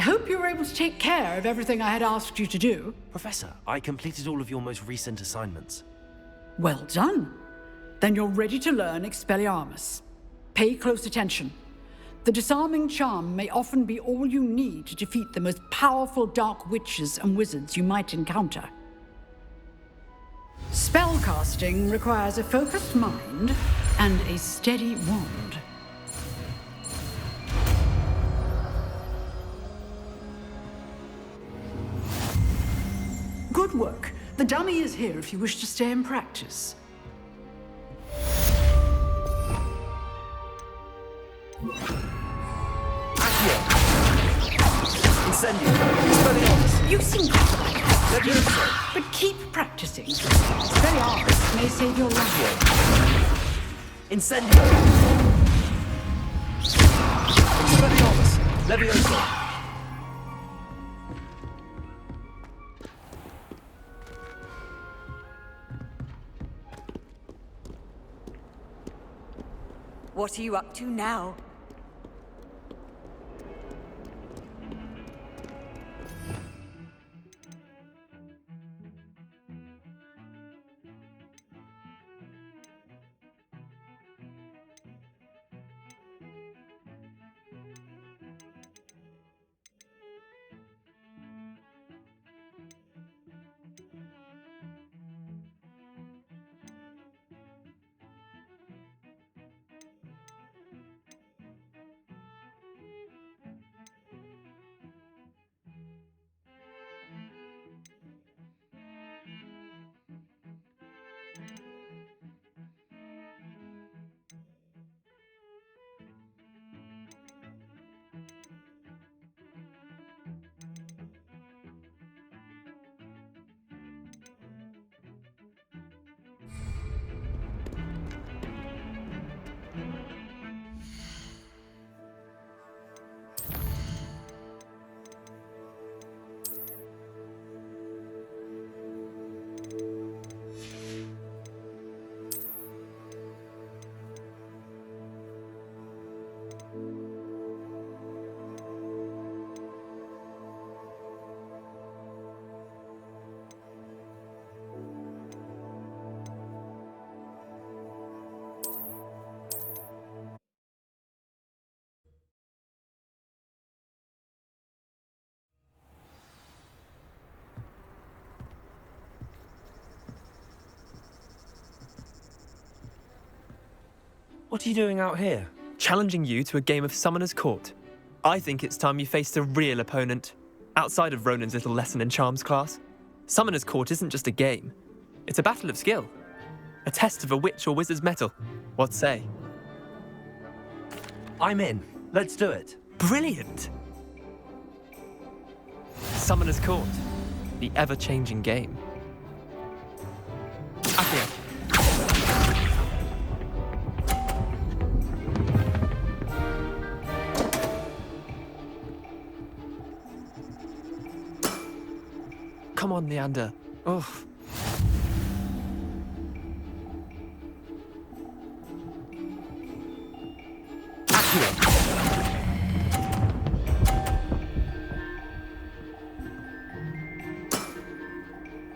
hope you were able to take care of everything I had asked you to do. Professor, I completed all of your most recent assignments. Well done. Then you're ready to learn Expelliarmus. Pay close attention. The disarming charm may often be all you need to defeat the most powerful dark witches and wizards you might encounter. Spellcasting requires a focused mind and a steady wand. Good work. The dummy is here if you wish to stay and practice. Incendio! Expelliarmus! You seem quite like us, but keep practicing. Expelliarmus may save your life. Incendio! Expelliarmus! Levioso! What are you up to now? What are you doing out here? Challenging you to a game of Summoner's Court. I think it's time you faced a real opponent, outside of Ronan's little lesson in charms class. Summoner's Court isn't just a game. It's a battle of skill. A test of a witch or wizard's mettle. What say? I'm in. Let's do it. Brilliant! Summoner's Court. The ever-changing game. Accio. Come on, Leander. Oh.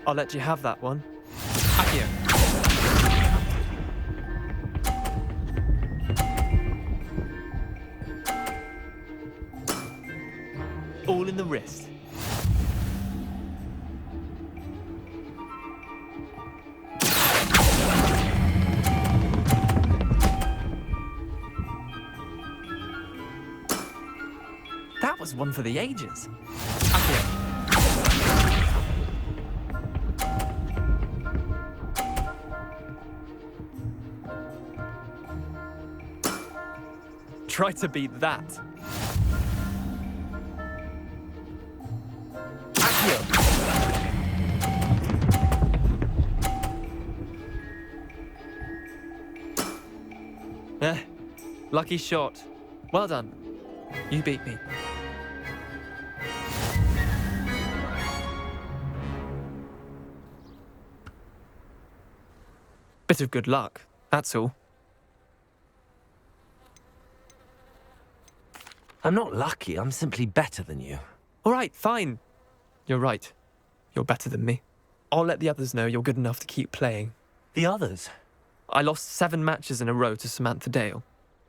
I'll let you have that one. Accio. All in the wrist. That was one for the ages. Accio. Try to beat that. Accio! Lucky shot. Well done. You beat me. Bit of good luck, that's all. I'm not lucky, I'm simply better than you. All right, fine. You're right. You're better than me. I'll let the others know you're good enough to keep playing. The others? I lost 7 matches in a row to Samantha Dale.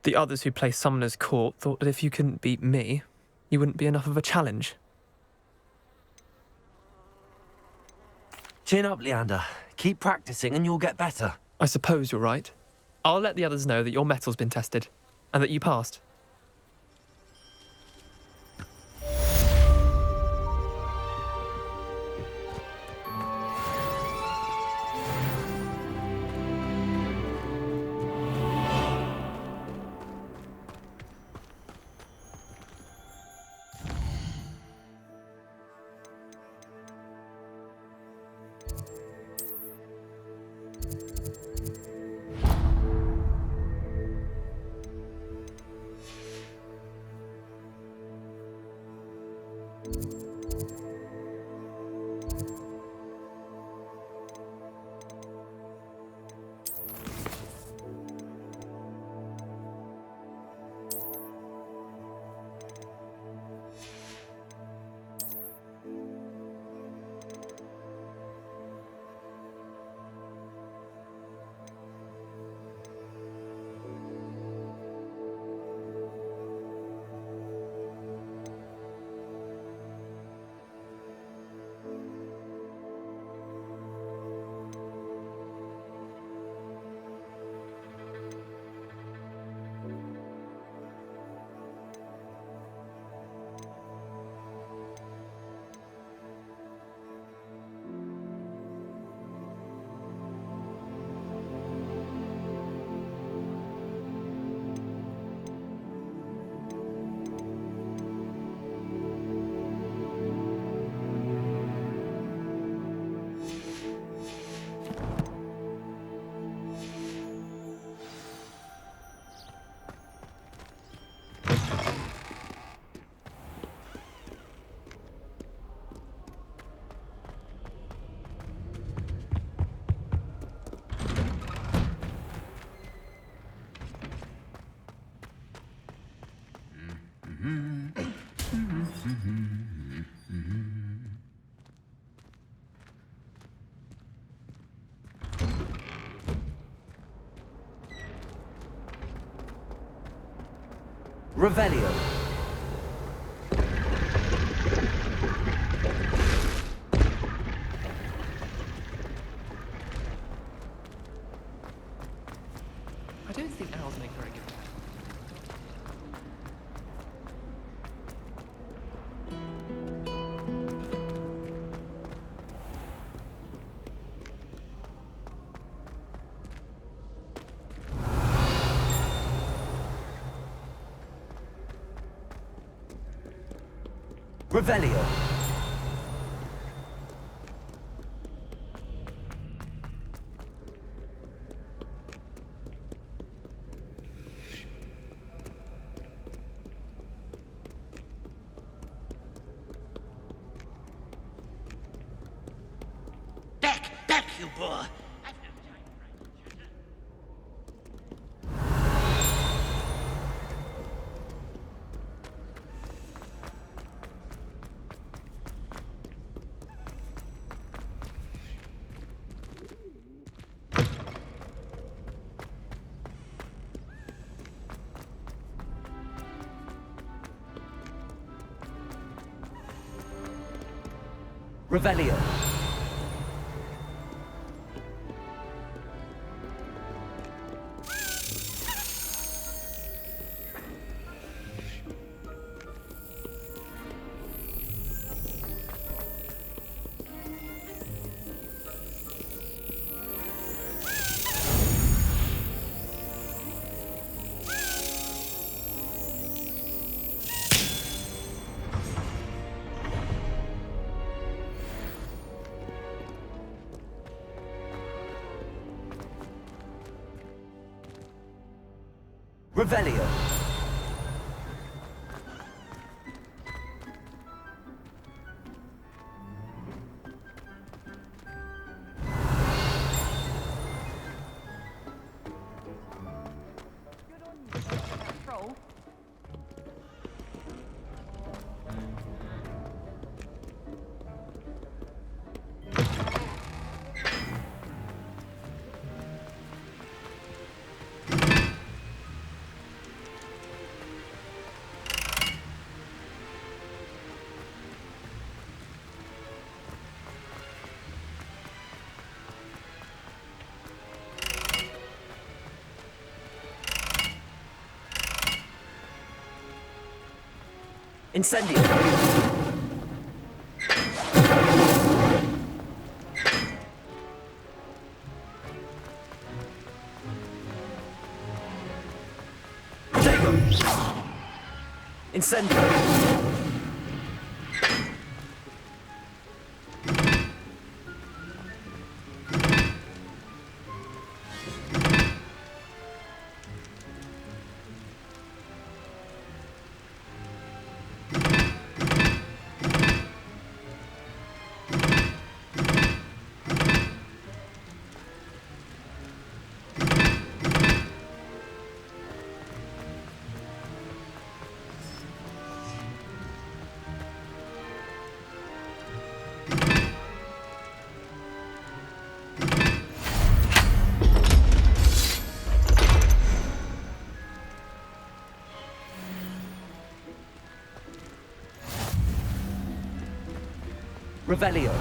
The others who play Summoner's Court thought that if you couldn't beat me, you wouldn't be enough of a challenge. Chin up, Leander. Keep practicing and you'll get better. I suppose you're right. I'll let the others know that your metal's been tested, and that you passed. Revelio. I don't think owls make very good. Revelio. Back, you boy! Revelio. Revelio. Incendio. Incendio. Revelio.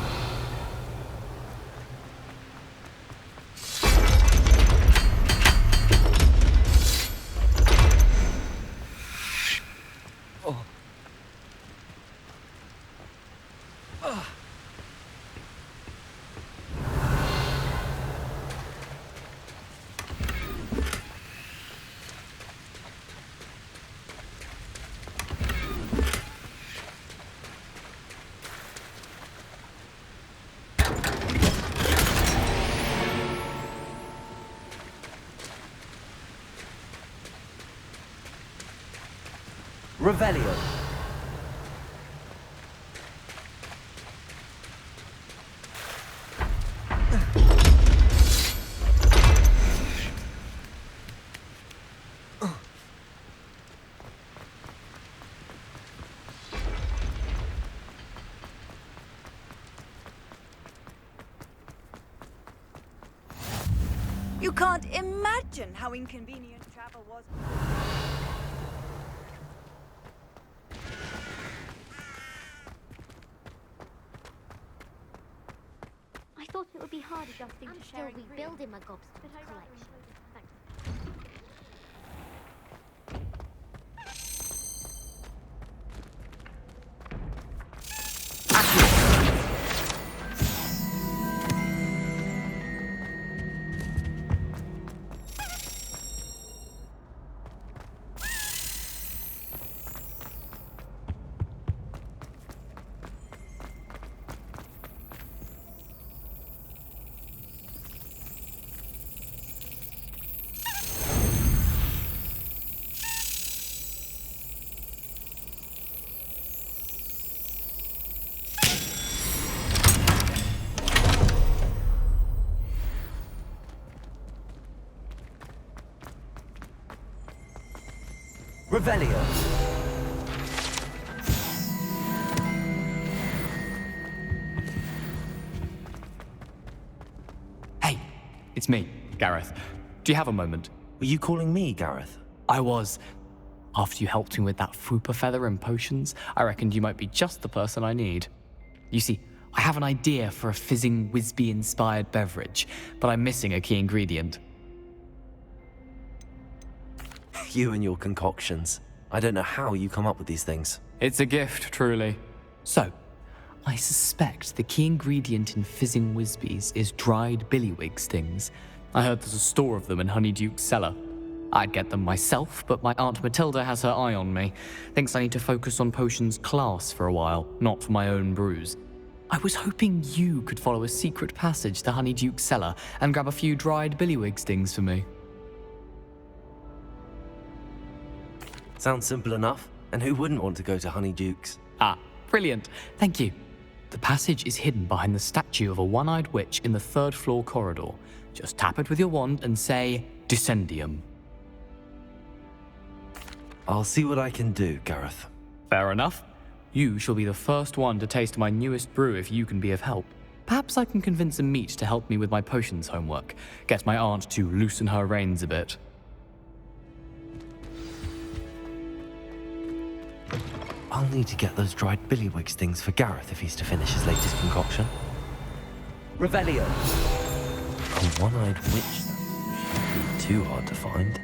Revelio. You can't imagine how inconvenient travel was. I thought it would be hard adjusting to sharing. I'm still rebuilding my gobstopper collection. Thanks. Revelio. Hey, it's me, Gareth. Do you have a moment? Were you calling me, Gareth? I was. After you helped me with that Fupa feather and potions, I reckoned you might be just the person I need. You see, I have an idea for a fizzing Whizbee-inspired beverage, but I'm missing a key ingredient. You and your concoctions. I don't know how you come up with these things. It's a gift, truly. So, I suspect the key ingredient in fizzing Whizbees is dried billywig stings. I heard there's a store of them in Honeyduke's cellar. I'd get them myself, but my Aunt Matilda has her eye on me. Thinks I need to focus on potions class for a while, not for my own brews. I was hoping you could follow a secret passage to Honeyduke's cellar and grab a few dried billywig stings for me. Sounds simple enough. And who wouldn't want to go to Honeyduke's? Ah, brilliant. Thank you. The passage is hidden behind the statue of a one-eyed witch in the third-floor corridor. Just tap it with your wand and say, Descendium. I'll see what I can do, Gareth. Fair enough. You shall be the first one to taste my newest brew if you can be of help. Perhaps I can convince a meat to help me with my potions homework. Get my aunt to loosen her reins a bit. I'll need to get those dried billywig stings for Gareth if he's to finish his latest concoction. Revelio. A one-eyed witch, that shouldn't be too hard to find.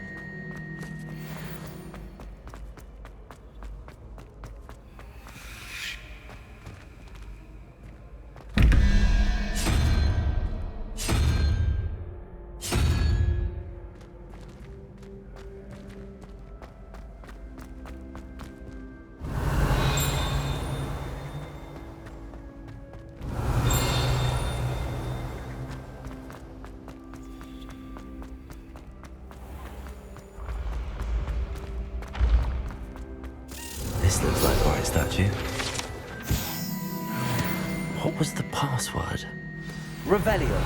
password. Revelio.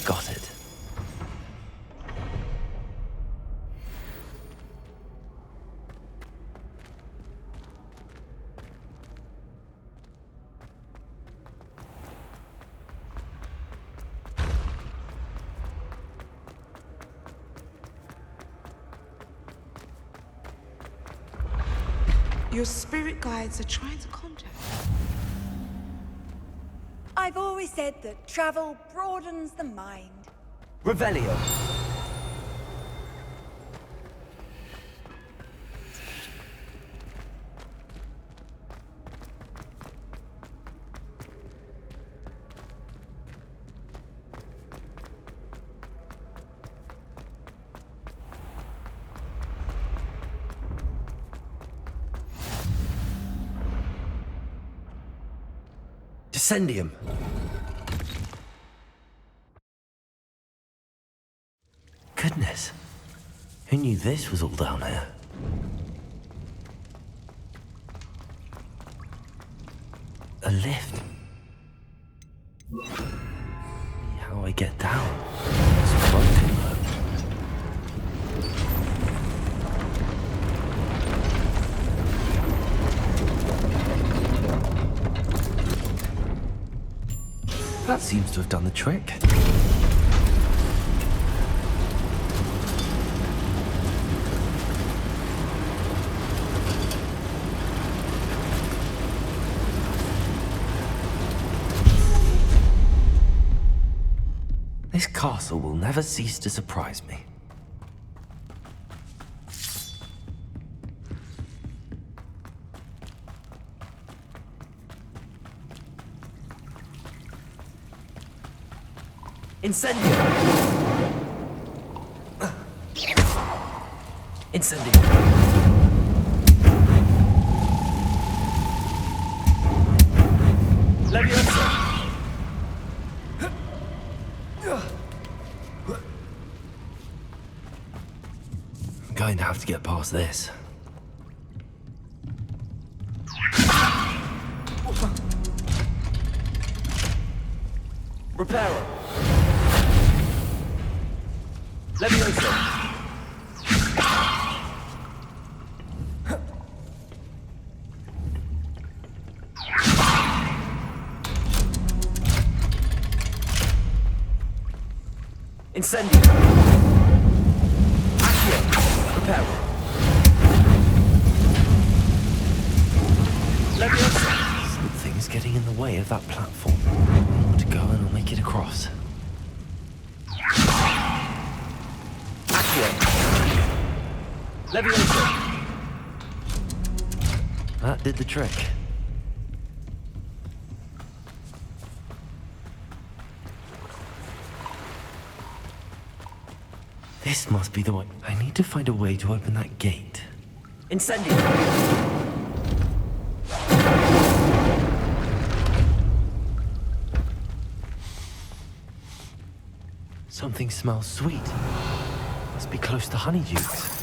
Got it. Your spirit guides are trying to contact you. I've always said that travel broadens the mind. Revelio. Descendium. Goodness. Who knew this was all down here? A lift. How I get down? It's broken though. That seems to have done the trick. This castle will never cease to surprise me. Incendio! Incendio! Leviosa! I'm going to have to get past this. Reparo! Leviosa! Incendio! Accio! Reparo! Leviosa! Something's getting in the way of that platform. I want to go and I'll make it across. Leviosa! That did the trick. This must be the one. I need to find a way to open that gate. Incendio! Something smells sweet. Must be close to Honeydukes.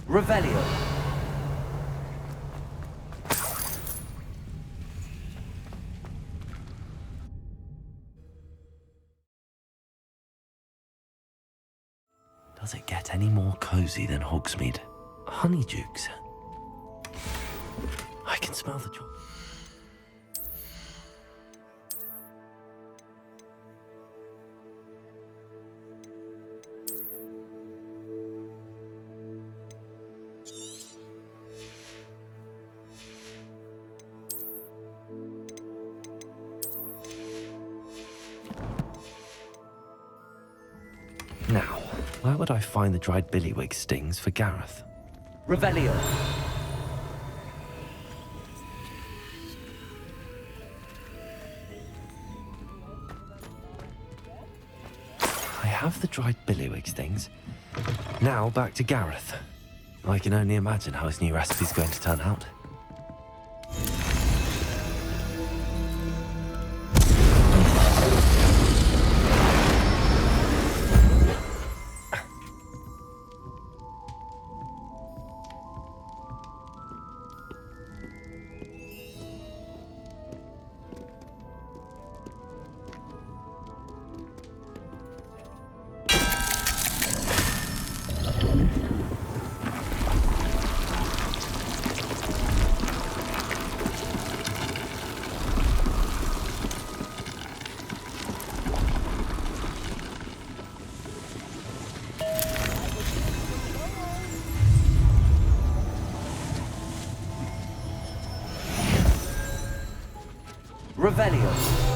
Revelio. Does it get any more cozy than Hogsmeade? Honeydukes. I can smell the chocolate. Now, where would I find the dried billywig stings for Gareth? Revelio. I have the dried billywig stings. Now back to Gareth. I can only imagine how his new recipe's going to turn out. Revelio.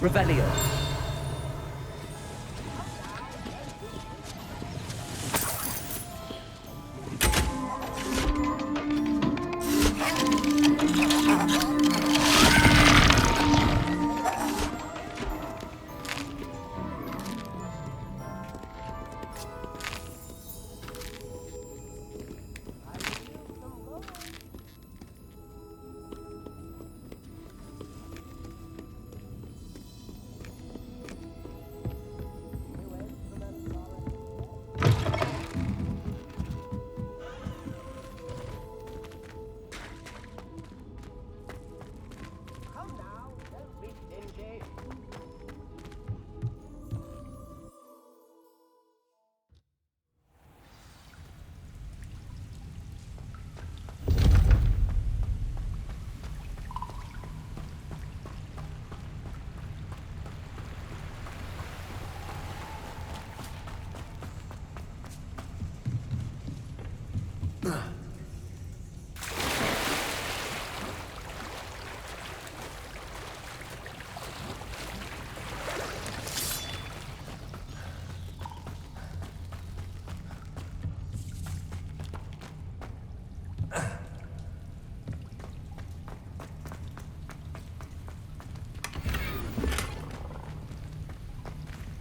Revelio.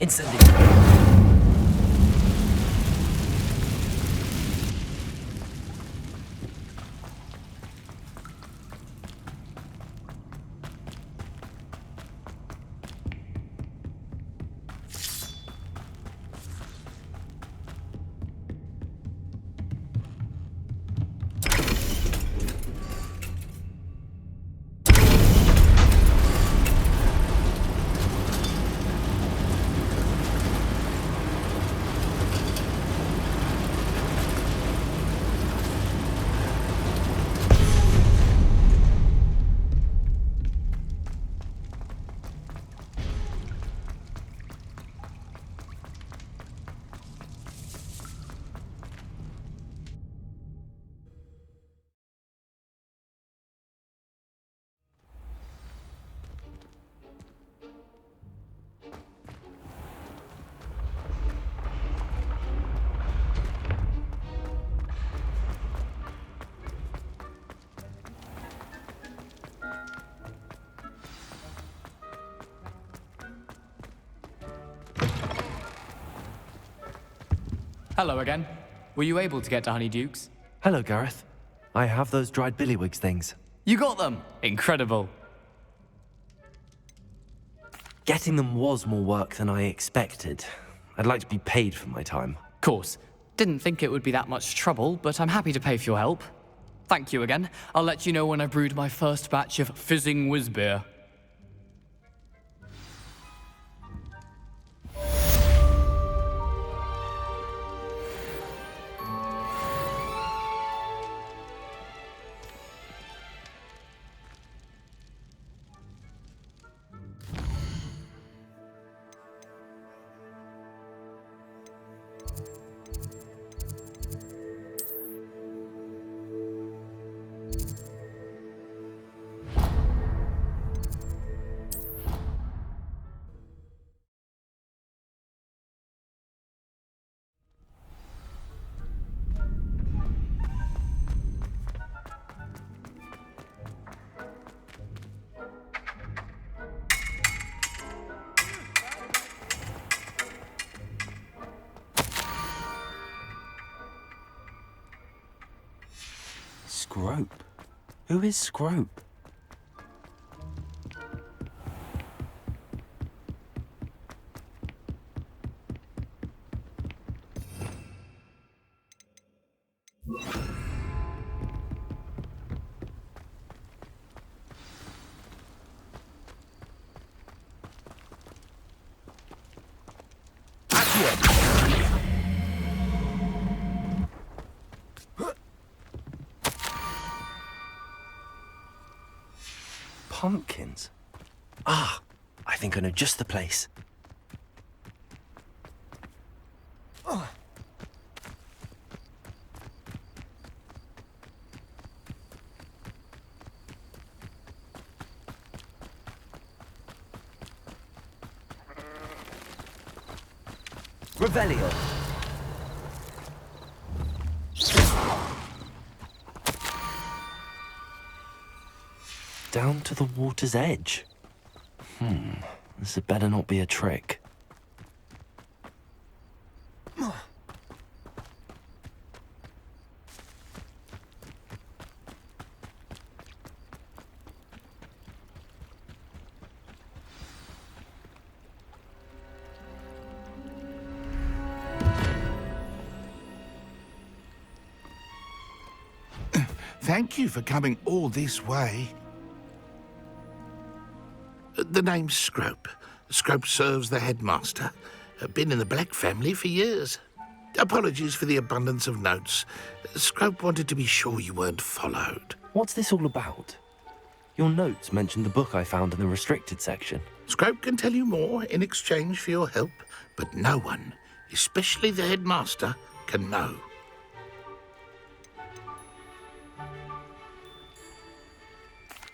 Incendio. Hello again. Were you able to get to Honeydukes? Hello, Gareth. I have those dried billywigs things. You got them! Incredible. Getting them was more work than I expected. I'd like to be paid for my time. Course. Didn't think it would be that much trouble, but I'm happy to pay for your help. Thank you again. I'll let you know when I brewed my first batch of fizzing whiz-beer. Scrope? Who is Scrope? Pumpkins? Ah, I think I know just the place. Revelio. Down to the water's edge. This had better not be a trick. Thank you for coming all this way. The name's Scrope. Scrope serves the headmaster. Been in the Black family for years. Apologies for the abundance of notes. Scrope wanted to be sure you weren't followed. What's this all about? Your notes mentioned the book I found in the restricted section. Scrope can tell you more in exchange for your help, but no one, especially the headmaster, can know.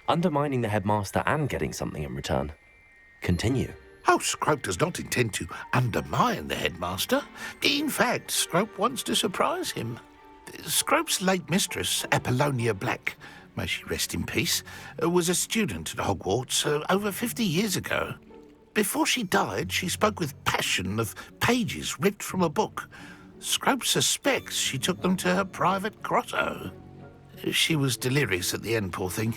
Undermining the headmaster and getting something in return. Continue. Oh, Scrope does not intend to undermine the headmaster. In fact, Scrope wants to surprise him. Scrope's late mistress, Apollonia Black, may she rest in peace, was a student at Hogwarts over 50 years ago. Before she died, she spoke with passion of pages ripped from a book. Scrope suspects she took them to her private grotto. She was delirious at the end, poor thing.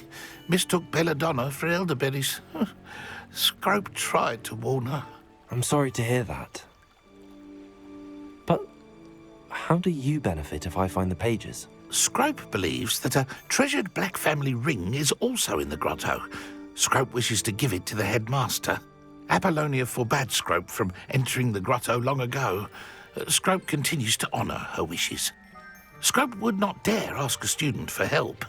Mistook belladonna for elderberries. Scrope tried to warn her. I'm sorry to hear that. But how do you benefit if I find the pages? Scrope believes that a treasured Black family ring is also in the grotto. Scrope wishes to give it to the headmaster. Apollonia forbade Scrope from entering the grotto long ago. Scrope continues to honour her wishes. Scrope would not dare ask a student for help,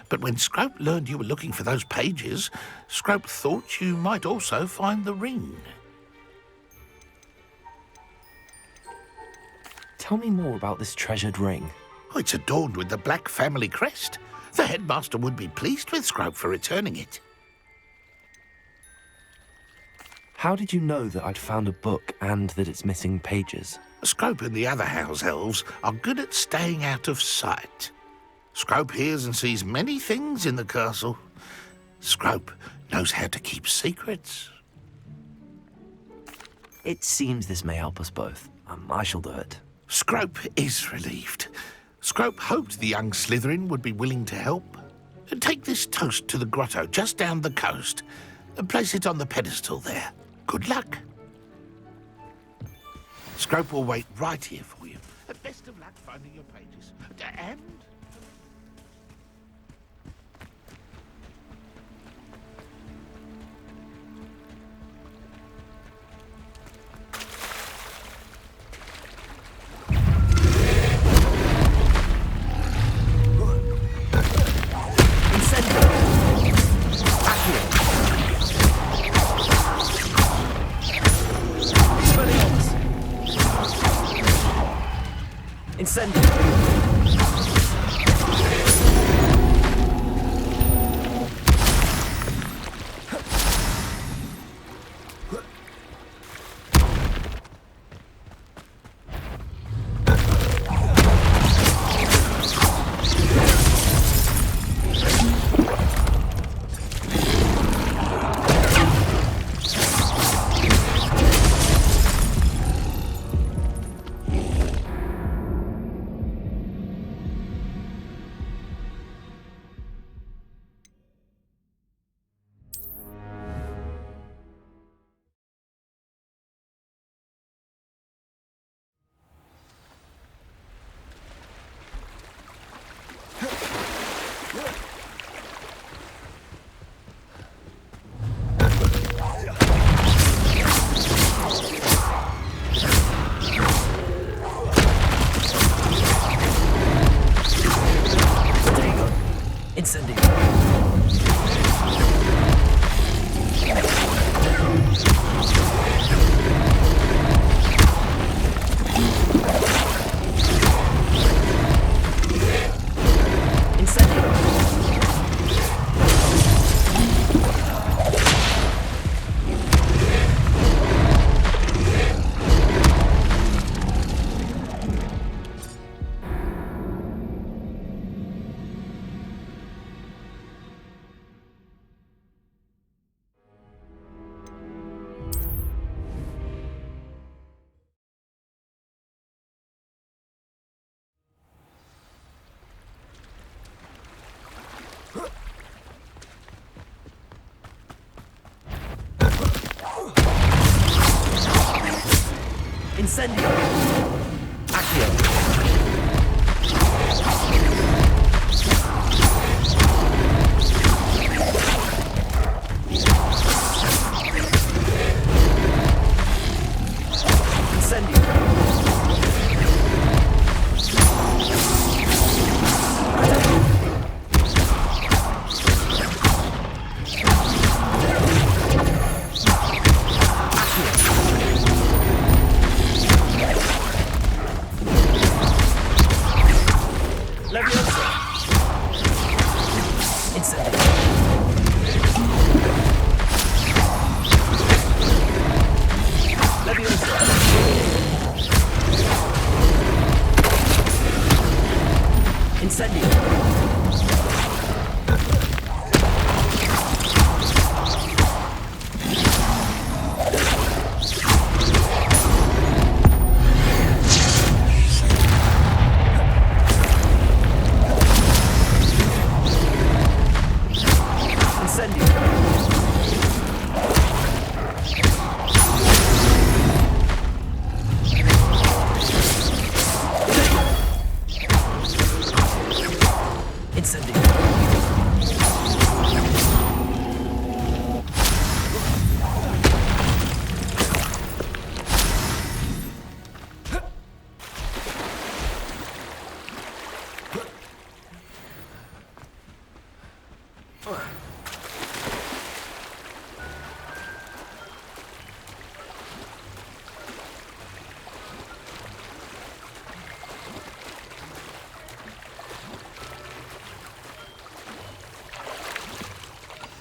but when Scrope learned you were looking for those pages, Scrope thought you might also find the ring. Tell me more about this treasured ring. Oh, it's adorned with the Black family crest. The headmaster would be pleased with Scrope for returning it. How did you know that I'd found a book and that it's missing pages? Scrope and the other house elves are good at staying out of sight. Scrope hears and sees many things in the castle. Scrope knows how to keep secrets. It seems this may help us both. I shall do it. Scrope is relieved. Scrope hoped the young Slytherin would be willing to help. Take this toast to the grotto just down the coast and place it on the pedestal there. Good luck. Scrope will wait right here for you. Best of luck finding your pages. And... Incendio! Accio!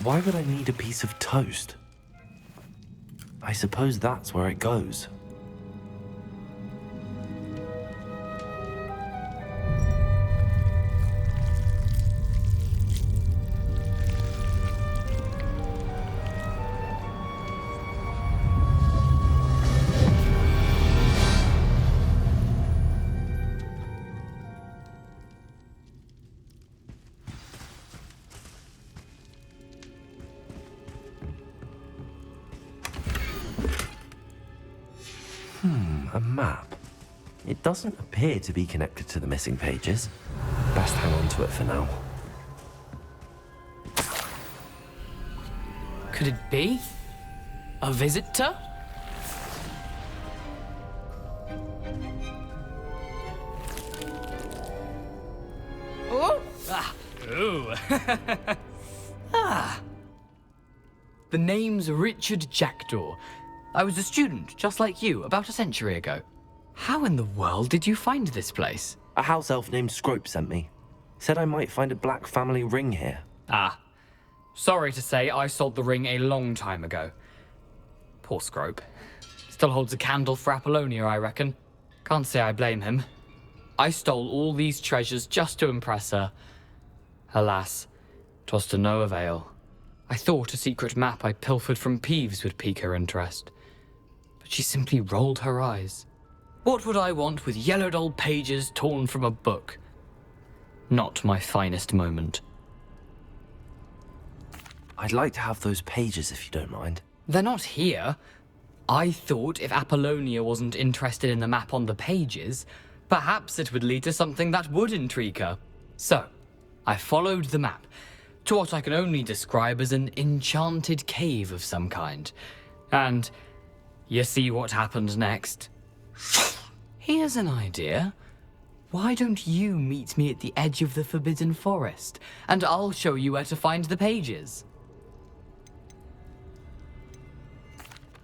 Why would I need a piece of toast? I suppose that's where it goes. A map. It doesn't appear to be connected to the missing pages. Best hang on to it for now. Could it be? A visitor? Oh! Ah! Ooh! Ah! The name's Richard Jackdaw. I was a student, just like you, about a century ago. How in the world did you find this place? A house elf named Scrope sent me. Said I might find a black family ring here. Ah. Sorry to say, I sold the ring a long time ago. Poor Scrope. Still holds a candle for Apollonia, I reckon. Can't say I blame him. I stole all these treasures just to impress her. Alas, 'twas to no avail. I thought a secret map I pilfered from Peeves would pique her interest. But she simply rolled her eyes. What would I want with yellowed old pages torn from a book? Not my finest moment. I'd like to have those pages if you don't mind. They're not here. I thought if Apollonia wasn't interested in the map on the pages, perhaps it would lead to something that would intrigue her. So, I followed the map to what I can only describe as an enchanted cave of some kind. And you see what happened next? Here's an idea. Why don't you meet me at the edge of the Forbidden Forest, and I'll show you where to find the pages?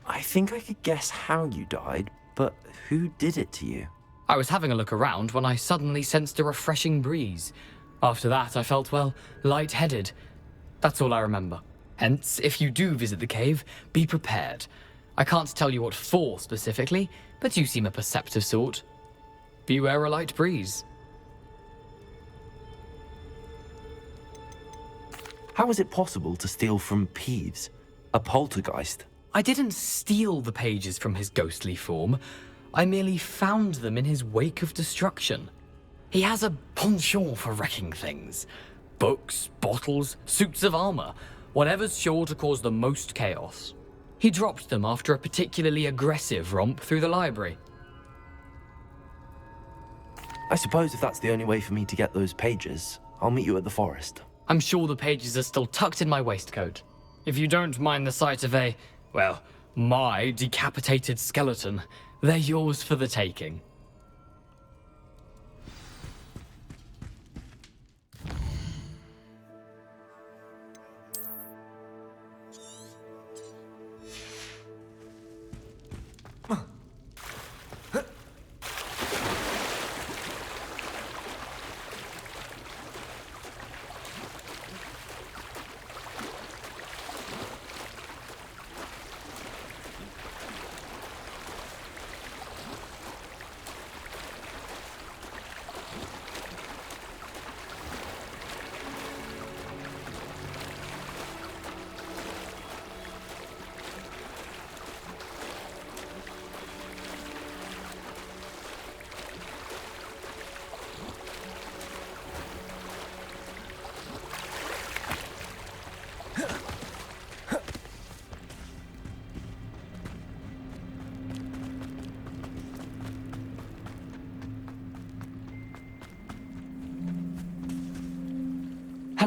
I think I could guess how you died, but who did it to you? I was having a look around when I suddenly sensed a refreshing breeze. After that, I felt, well, lightheaded. That's all I remember. Hence, if you do visit the cave, be prepared. I can't tell you what for specifically, but you seem a perceptive sort. Beware a light breeze. How is it possible to steal from Peeves? A poltergeist? I didn't steal the pages from his ghostly form. I merely found them in his wake of destruction. He has a penchant for wrecking things. Books, bottles, suits of armor, whatever's sure to cause the most chaos. He dropped them after a particularly aggressive romp through the library. I suppose if that's the only way for me to get those pages, I'll meet you at the forest. I'm sure the pages are still tucked in my waistcoat. If you don't mind the sight of a, well, my decapitated skeleton, they're yours for the taking.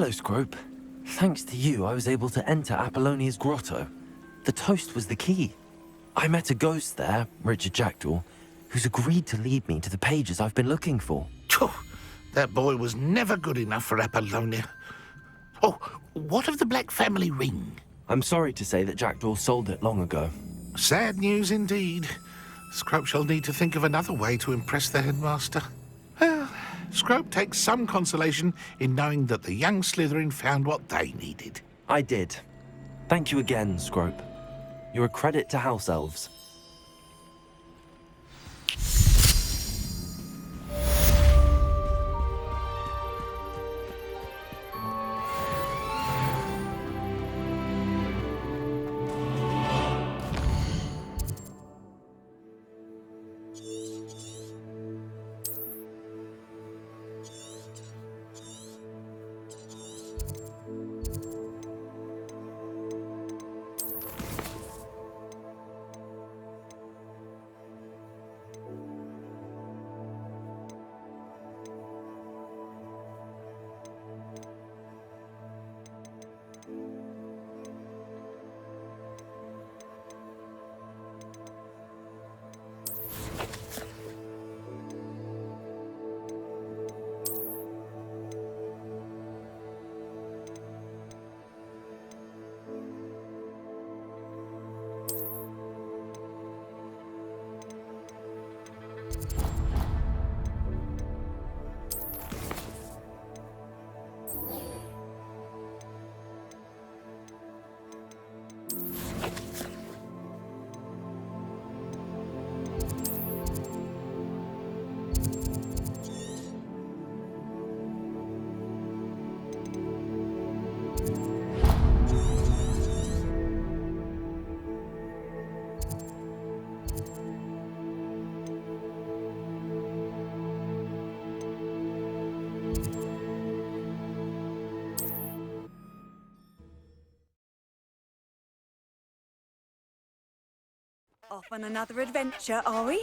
Hello, Scrope. Thanks to you, I was able to enter Apollonia's grotto. The toast was the key. I met a ghost there, Richard Jackdaw, who's agreed to lead me to the pages I've been looking for. Phew, that boy was never good enough for Apollonia. Oh, what of the Black family ring? I'm sorry to say that Jackdaw sold it long ago. Sad news indeed. Scrope shall need to think of another way to impress the headmaster. Well, Scrope takes some consolation in knowing that the young Slytherin found what they needed. I did. Thank you again, Scrope. You're a credit to House Elves. Off on another adventure, are we?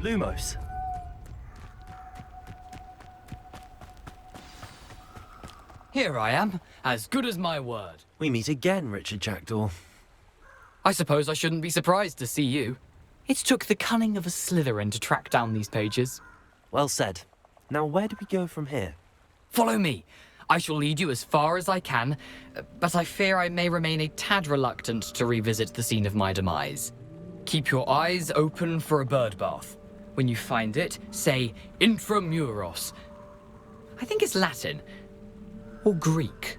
Lumos. Here I am, as good as my word. We meet again, Richard Jackdaw. I suppose I shouldn't be surprised to see you. It took the cunning of a Slytherin to track down these pages. Well said. Now where do we go from here? Follow me. I shall lead you as far as I can, but I fear I may remain a tad reluctant to revisit the scene of my demise. Keep your eyes open for a bird bath. When you find it, say intramuros. I think it's Latin. Or Greek.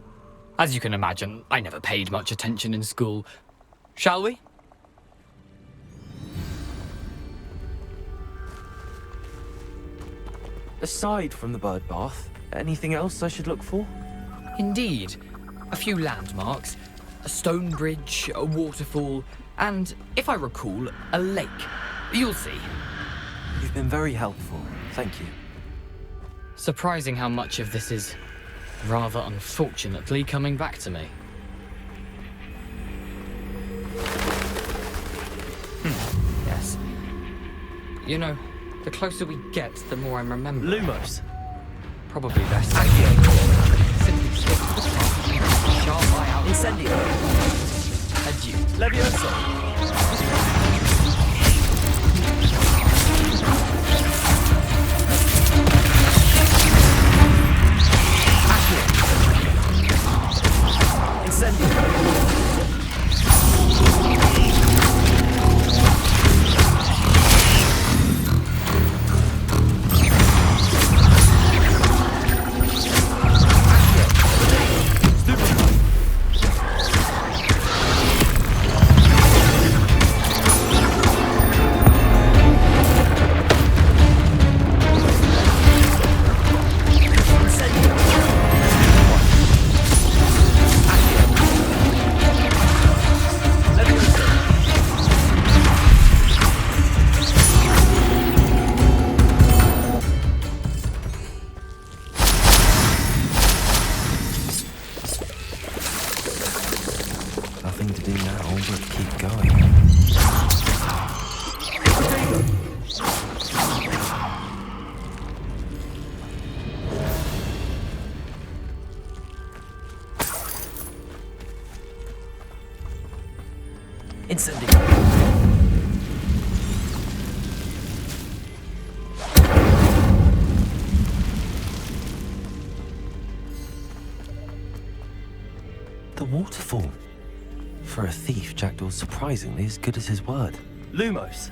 As you can imagine, I never paid much attention in school. Shall we? Aside from the bird bath, anything else I should look for? Indeed. A few landmarks, a stone bridge, a waterfall, and, if I recall, a lake. You'll see. You've been very helpful. Thank you. Surprising how much of this is, rather unfortunately, coming back to me. Yes. You know, the closer we get, the more I'm remembering. Lumos. Probably best. Simply stick to the path, sharp eye out. Incendio. Adieu. Levioso. Nothing to do now but keep going. Incendio. The waterfall. For a thief, Jackdaw's surprisingly as good as his word. Lumos.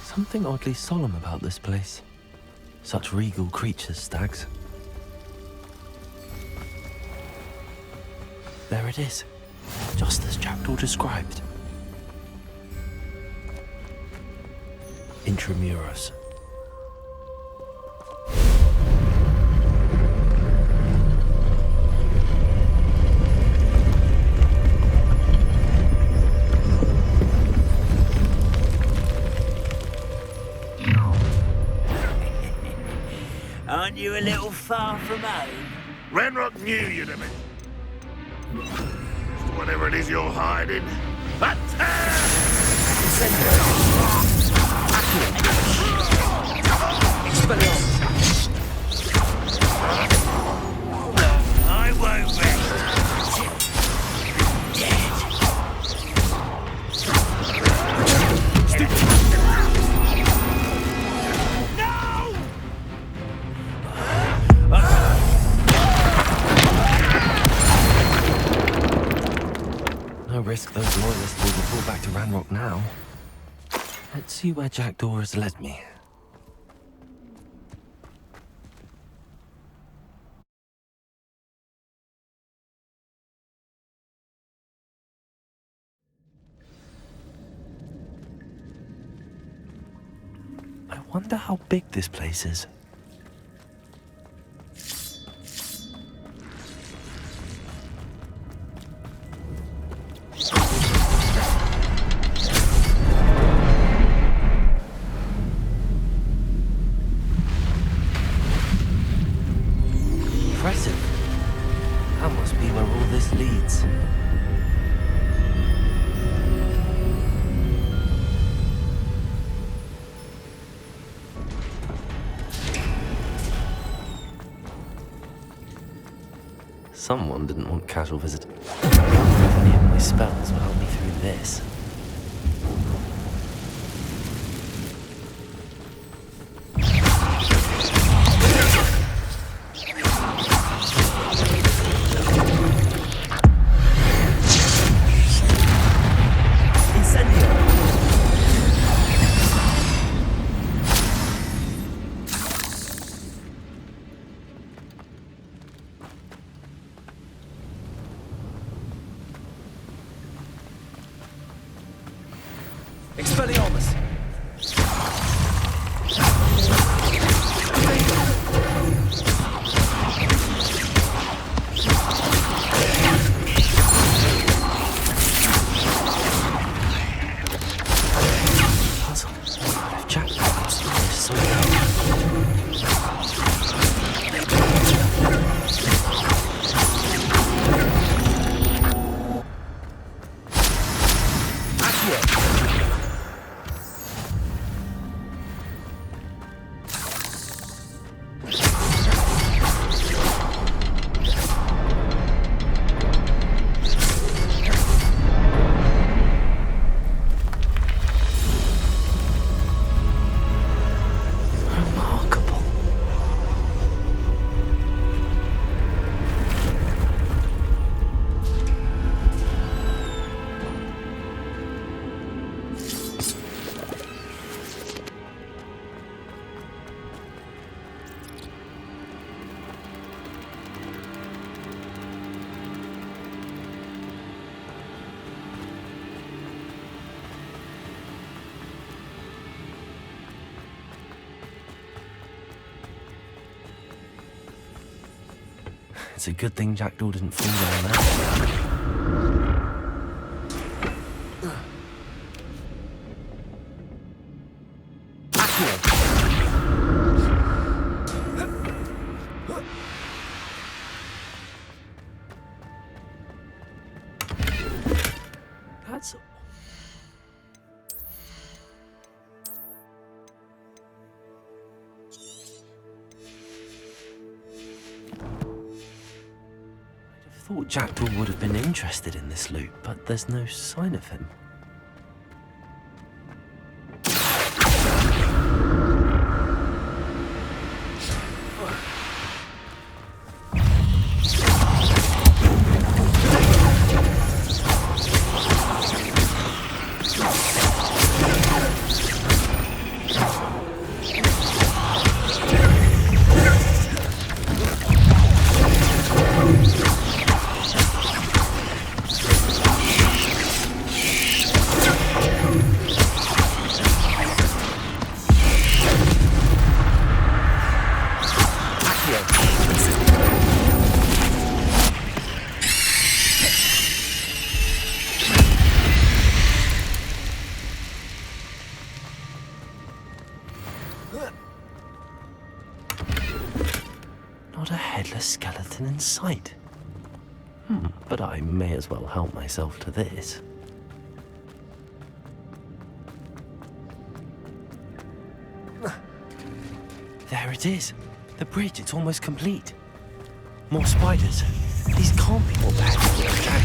Something oddly solemn about this place. Such regal creatures, stags. There it is, just as Jackdaw described. Intramuros. Aren't you a little far from home? Ranrock knew you'd have been. Whatever it is you're hiding. I won't rest. No risk those loyalists will be pulled back to Ranrock now. Let's see where Jackdaw has led me. I wonder how big this place is. Impressive. That must be where all this leads. Someone didn't want casual visitors. Only my spells will help me through this. Expelliarmus! Puzzle. If Jack comes to this so well. Remarkable. It's a good thing Jackdaw didn't fall down there. That's... I thought Jackdaw would have been interested in this loot, but there's no sign of him. Not a headless skeleton in sight. But I may as well help myself to this. There it is. The bridge, it's almost complete. More spiders. These can't be more bad than Jack.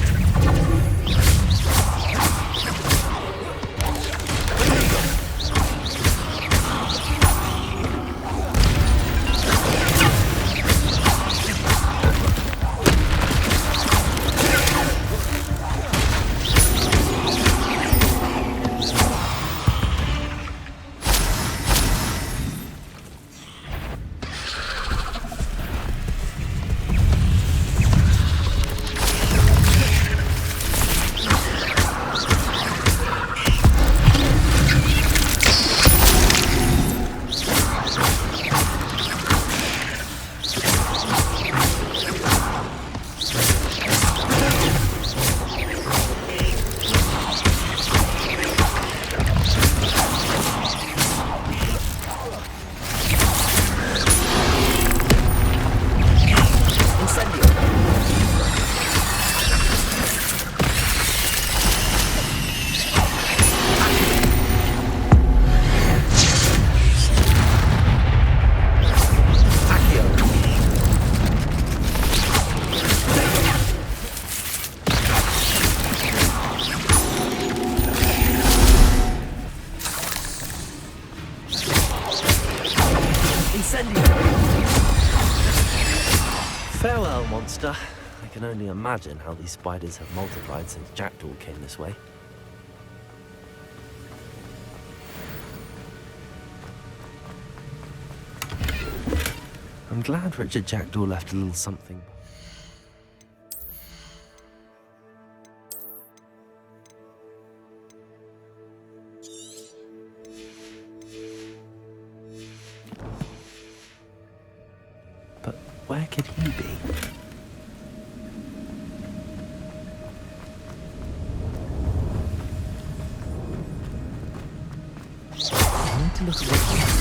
Farewell, monster. I can only imagine how these spiders have multiplied since Jackdaw came this way. I'm glad Richard Jackdaw left a little something. But where could he be? I need to look at what